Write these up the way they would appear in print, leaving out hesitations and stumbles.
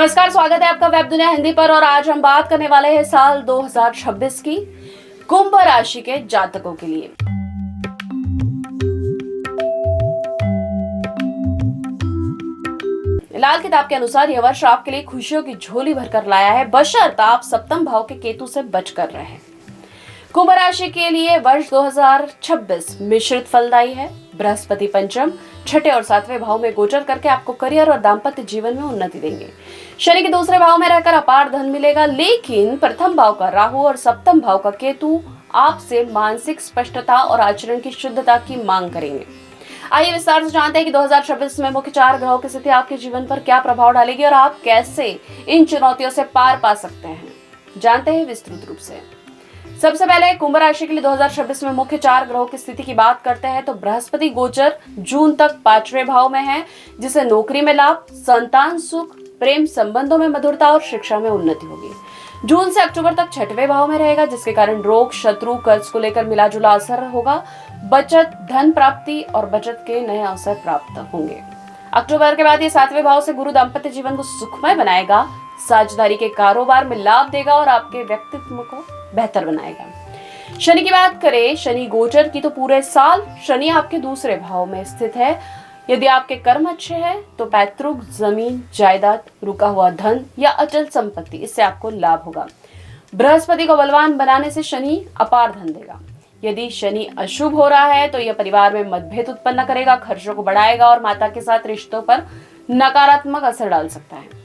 नमस्कार, स्वागत है आपका वेब दुनिया हिंदी पर। और आज हम बात करने वाले हैं साल 2026 की कुंभ राशि के जातकों के लिए। लाल किताब के अनुसार यह वर्ष आपके लिए खुशियों की झोली भरकर लाया है, बशर्ते आप सप्तम भाव के केतु से बचकर रहें। कुंभ राशि के लिए वर्ष 2026 मिश्रित फलदायी है। बृहस्पति पंचम, छठे और सातवें भाव में गोचर करके आपको करियर और दाम्पत्य जीवन में उन्नति देंगे। शनि के दूसरे भाव में रहकर अपार धन मिलेगा, लेकिन प्रथम भाव का राहु और सप्तम भाव का केतु आपसे मानसिक स्पष्टता और आचरण की शुद्धता की मांग करेंगे। आइए विस्तार से जानते हैं कि 2026 में मुख्य 4 ग्रहों की स्थिति आपके जीवन पर क्या प्रभाव डालेगी और आप कैसे इन चुनौतियों से पार पा सकते हैं। जानते हैं विस्तृत रूप से। सबसे पहले कुंभ राशि के लिए 2026 में मुख्य 4 ग्रहों की स्थिति की बात करते हैं तो बृहस्पति गोचर जून तक 5वें भाव में है, जिससे नौकरी में लाभ, संतान सुख, प्रेम संबंधों में मधुरता और शिक्षा में उन्नति होगी। जून से अक्टूबर तक 6वें भाव में रहेगा, जिसके कारण रोग, शत्रु, कर्ज को लेकर मिला जुला असर होगा। बचत, धन प्राप्ति और बचत के नए अवसर प्राप्त होंगे। अक्टूबर के बाद ये 7वें भाव से गुरु दाम्पत्य जीवन को सुखमय बनाएगा, साझेदारी के कारोबार में लाभ देगा और आपके व्यक्तित्व को बेहतर बनाएगा। शनि की बात करें, शनि गोचर की तो पूरे साल शनि आपके दूसरे भाव में स्थित है। यदि आपके कर्म अच्छे हैं तो पैतृक जमीन, जायदाद, रुका हुआ धन या अचल संपत्ति, इससे आपको लाभ होगा। बृहस्पति को बलवान बनाने से शनि अपार धन देगा। यदि शनि अशुभ हो रहा है तो यह परिवार में मतभेद उत्पन्न करेगा, खर्चों को बढ़ाएगा और माता के साथ रिश्तों पर नकारात्मक असर डाल सकता है।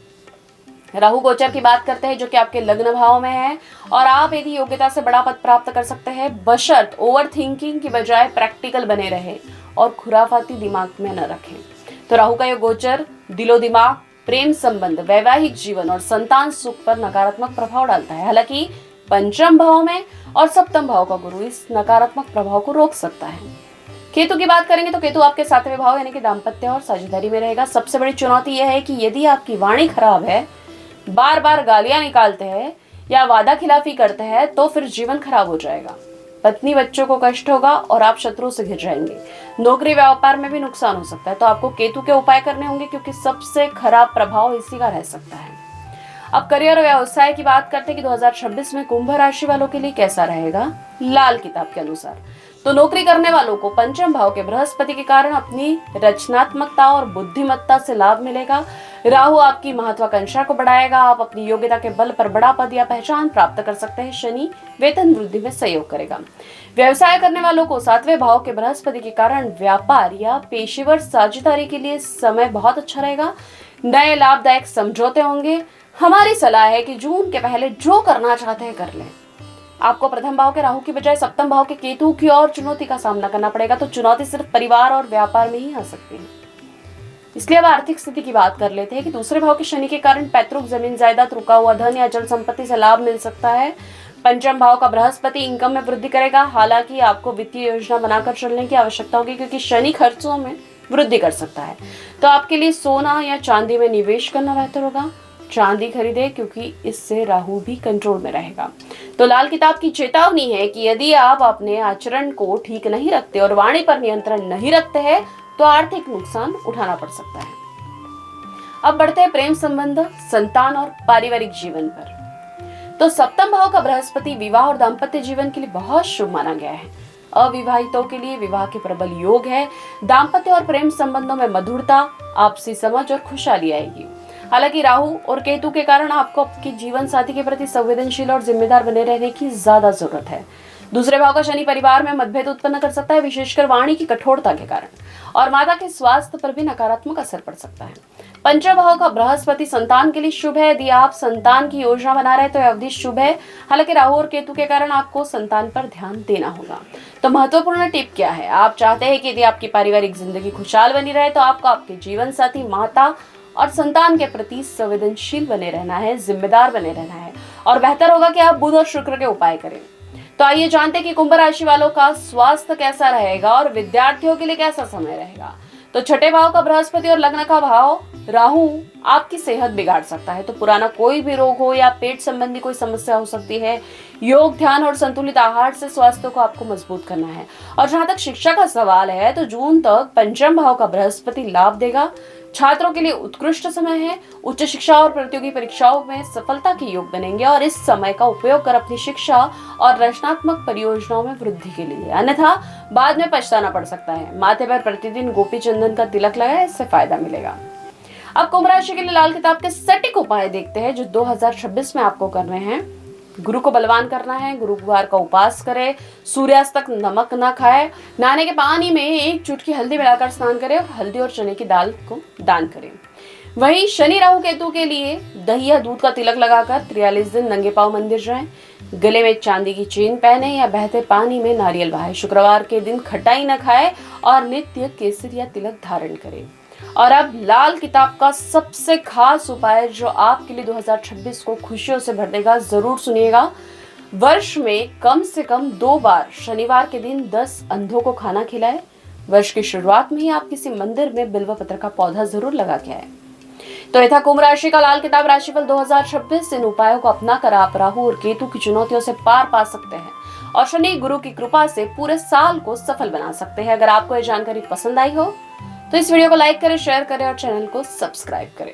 राहु गोचर की बात करते हैं, जो कि आपके लग्न भाव में है और आप यदि योग्यता से बड़ा पद प्राप्त कर सकते हैं, बशर्ते ओवर थिंकिंग की बजाय प्रैक्टिकल बने रहे और खुराफाती दिमाग में न रखें। तो राहु का यह गोचर दिलो दिमाग, प्रेम संबंध, वैवाहिक जीवन और संतान सुख पर नकारात्मक प्रभाव डालता है। हालांकि पंचम भाव में और सप्तम भाव का गुरु इस नकारात्मक प्रभाव को रोक सकता है। केतु की बात करेंगे तो केतु आपके 7वें भाव यानी कि दाम्पत्य और साझेदारी में रहेगा। सबसे बड़ी चुनौती यह है कि यदि आपकी वाणी खराब है, बार बार गालियां निकालते हैं या वादा खिलाफी करते हैं, तो फिर जीवन खराब हो जाएगा। पत्नी बच्चों को कष्ट होगा और आप शत्रुओं से घिर जाएंगे। नौकरी व्यापार में भी नुकसान हो सकता है, तो आपको केतु के उपाय करने होंगे, क्योंकि सबसे खराब प्रभाव इसी का रह सकता है। अब करियर और व्यवसाय की बात करते हैं कि 2026 में कुंभ राशि वालों के लिए कैसा रहेगा। लाल किताब के अनुसार तो नौकरी करने वालों को पंचम भाव के बृहस्पति के कारण अपनी रचनात्मकता और बुद्धिमत्ता से लाभ मिलेगा। राहु आपकी महत्वाकांक्षा को बढ़ाएगा, आप अपनी योग्यता के बल पर बड़ा पद या पहचान प्राप्त कर सकते हैं। शनि वेतन वृद्धि में सहयोग करेगा। व्यवसाय करने वालों को 7वें भाव के बृहस्पति के कारण व्यापार या पेशेवर साझेदारी के लिए समय बहुत अच्छा रहेगा। नए लाभदायक समझौते होंगे। हमारी सलाह है कि जून के पहले जो करना चाहते हैं कर लें। आपको प्रथम भाव के राहु की बजाय सप्तम भाव के केतु की और चुनौती का सामना करना पड़ेगा, तो चुनौती सिर्फ परिवार और व्यापार में ही आ सकती है। इसलिए अब आर्थिक स्थिति की बात कर लेते हैं कि दूसरे भाव के शनि के कारण पैतृक जमीन, जायदाद, रुका हुआ धन या अचल संपत्ति से लाभ मिल सकता है। पंचम भाव का बृहस्पति इनकम में वृद्धि करेगा। हालांकि आपको वित्तीय योजना बनाकर चलने की आवश्यकता होगी, क्योंकि शनि खर्चों में वृद्धि कर सकता है। तो आपके लिए सोना या चांदी में निवेश करना बेहतर होगा। चांदी खरीदे, क्योंकि इससे राहु भी कंट्रोल में रहेगा। तो लाल किताब की चेतावनी है कि यदि आप अपने आचरण को ठीक नहीं रखते और वाणी पर नियंत्रण नहीं रखते हैं तो आर्थिक नुकसान उठाना पड़ सकता है। अब बढ़ते हैं प्रेम संबंध, संतान और पारिवारिक जीवन पर। तो सप्तम भाव का बृहस्पति विवाह और दाम्पत्य जीवन के लिए बहुत शुभ माना गया है। अविवाहितों के लिए विवाह के प्रबल योग है। दाम्पत्य और प्रेम संबंधों में मधुरता, आपसी समझ और खुशहाली आएगी। हालांकि राहु और केतु के कारण आपको आपके जीवन साथी के प्रति संवेदनशील और जिम्मेदार बने रहने की ज्यादा जरूरत है। दूसरे भाव का शनि परिवार में मतभेद उत्पन्न कर सकता है, विशेषकर वाणी की कठोरता के कारण, और माता के स्वास्थ्य पर भी नकारात्मक असर पड़ सकता है। पंचम भाव का बृहस्पति संतान के लिए शुभ है। यदि आप संतान की योजना बना रहे तो यह अवधि शुभ है। हालांकि राहु और केतु के कारण आपको संतान पर ध्यान देना होगा। तो महत्वपूर्ण टिप क्या है? आप चाहते हैं कि यदि आपकी पारिवारिक जिंदगी खुशहाल बनी रहे तो आपको आपके जीवन साथी, माता और संतान के प्रति संवेदनशील बने रहना है, जिम्मेदार बने रहना है, और बेहतर होगा कि आप बुध और शुक्र के उपाय करें। तो आइए जानते हैं कि कुंभ राशि वालों का स्वास्थ्य कैसा रहेगा और विद्यार्थियों के लिए कैसा समय रहेगा। तो छठे भाव का बृहस्पति और लग्न का भाव राहु आपकी सेहत बिगाड़ सकता है। तो पुराना कोई भी रोग हो या पेट संबंधी कोई समस्या हो सकती है। योग, ध्यान और संतुलित आहार से स्वास्थ्य को आपको मजबूत करना है। और जहां तक शिक्षा का सवाल है तो जून तक पंचम भाव का बृहस्पति लाभ देगा, छात्रों के लिए उत्कृष्ट समय है। उच्च शिक्षा और प्रतियोगी परीक्षाओं में सफलता के योग बनेंगे और इस समय का उपयोग कर अपनी शिक्षा और रचनात्मक परियोजनाओं में वृद्धि के लिए, अन्यथा बाद में पछताना पड़ सकता है। माथे पर प्रतिदिन गोपी चंदन का तिलक लगाएं, इससे फायदा मिलेगा। अब कुंभ राशि के लिए लाल किताब के सटीक उपाय देखते हैं जो 2026 में आपको करने हैं। गुरु को बलवान करना है, गुरुवार का उपवास करें, सूर्यास्त तक नमक न खाए, नहाने के पानी में 1 चुटकी हल्दी मिलाकर स्नान करें और हल्दी और चने की दाल को दान करें। वहीं शनि राहु केतु के लिए दही या दूध का तिलक लगाकर 43 दिन नंगे पांव मंदिर जाएं, गले में चांदी की चेन पहने या बहते पानी में नारियल बहाएं, शुक्रवार के दिन खटाई न खाए और नित्य केसर या तिलक धारण करें। और अब लाल किताब का सबसे खास उपाय जो आपके लिए 2026 को खुशियों से भर देगा, जरूर सुनिएगा। वर्ष में कम से कम 2 बार शनिवार के दिन 10 अंधों को खाना खिलाएं। वर्ष की शुरुआत में ही आप किसी मंदिर में बिल्व पत्र का पौधा जरूर लगा के आए। तो यह था कुंभ राशि का लाल किताब राशिफल 2026। इन उपायों को अपनाकर आप राहु और केतु की चुनौतियों से पार पा सकते हैं और शनि गुरु की कृपा से पूरे साल को सफल बना सकते हैं। अगर आपको यह जानकारी पसंद आई हो तो इस वीडियो को लाइक करें, शेयर करें और चैनल को सब्सक्राइब करें।